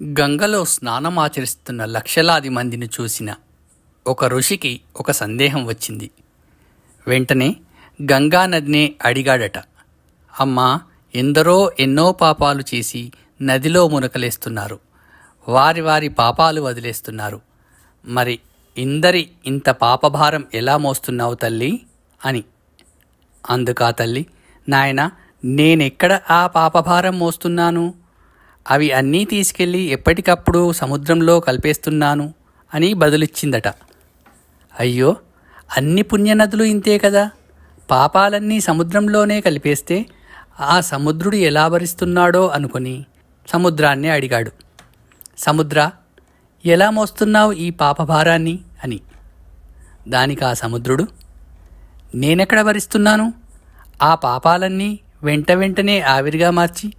గంగలో స్నానమాచరిస్తున్న లక్షలాది మందిని చూసిన ఒక ఋషికి ఒక సందేహం వచ్చింది. వెంటనే గంగానదినే అడిగాడట. అమ్మా, ఎందరో ఎన్నో పాపాలు చేసి నదిలో మునకలేస్తున్నారు. వారి వారి పాపాలు వదిలేస్తున్నారు. మరి ఇంత పాపభారం ఎలా మోస్తున్నావు తల్లి అని. అందుకా తల్లి, నాయనా, నేనెక్కడ ఆ పాపభారం మోస్తున్నాను? అవి అన్నీ తీసుకెళ్ళి ఎప్పటికప్పుడు సముద్రంలో కలిపేస్తున్నాను అని బదులిచ్చిందట. అయ్యో, అన్ని పుణ్యనదులు ఇంతే కదా, పాపాలన్నీ సముద్రంలోనే కలిపేస్తే ఆ సముద్రుడు ఎలా భరిస్తున్నాడో అనుకుని సముద్రాన్ని అడిగాడు. సముద్రా, ఎలా మోస్తున్నావు ఈ పాపభారాన్ని అని. దానికి ఆ సముద్రుడు, నేనెక్కడ భరిస్తున్నాను? ఆ పాపాలన్నీ వెంటనే ఆవిరిగా మార్చి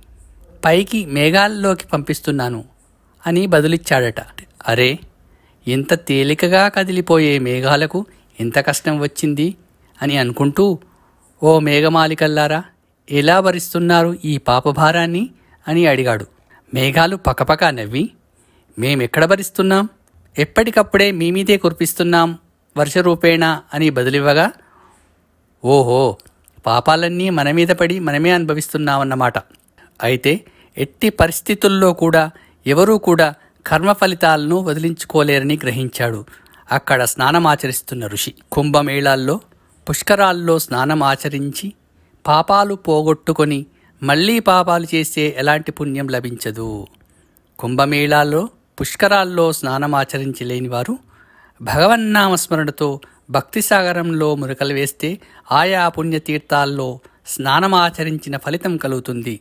పైకి మేఘాల్లోకి పంపిస్తున్నాను అని బదులిచ్చాడట. అరే, ఎంత తేలికగా కదిలిపోయే మేఘాలకు ఎంత కష్టం వచ్చింది అని అనుకుంటూ, ఓ మేఘమాలికల్లారా, ఎలా భరిస్తున్నారు ఈ పాపభారాన్ని అని అడిగాడు. మేఘాలు పకపక నవ్వి, మేమెక్కడ భరిస్తున్నాం, ఎప్పటికప్పుడే మీమీదే కురిపిస్తున్నాం వర్షరూపేణ అని బదులివ్వగా, ఓహో, పాపాలన్నీ మన మీద పడి మనమే అనుభవిస్తున్నామన్నమాట. అయితే ఎట్టి పరిస్థితుల్లో కూడా ఎవరూ కూడా కర్మ ఫలితాలను వదిలించుకోలేరని గ్రహించాడు అక్కడ స్నానమాచరిస్తున్న ఋషి. కుంభమేళాల్లో, పుష్కరాల్లో స్నానం ఆచరించి పాపాలు పోగొట్టుకొని మళ్ళీ పాపాలు చేస్తే ఎలాంటి పుణ్యం లభించదు. కుంభమేళాల్లో, పుష్కరాల్లో స్నానమాచరించి లేనివారు భగవన్నామస్మరణతో భక్తిసాగరంలో మురకలు వేస్తే ఆయా పుణ్యతీర్థాల్లో స్నానమాచరించిన ఫలితం కలుగుతుంది.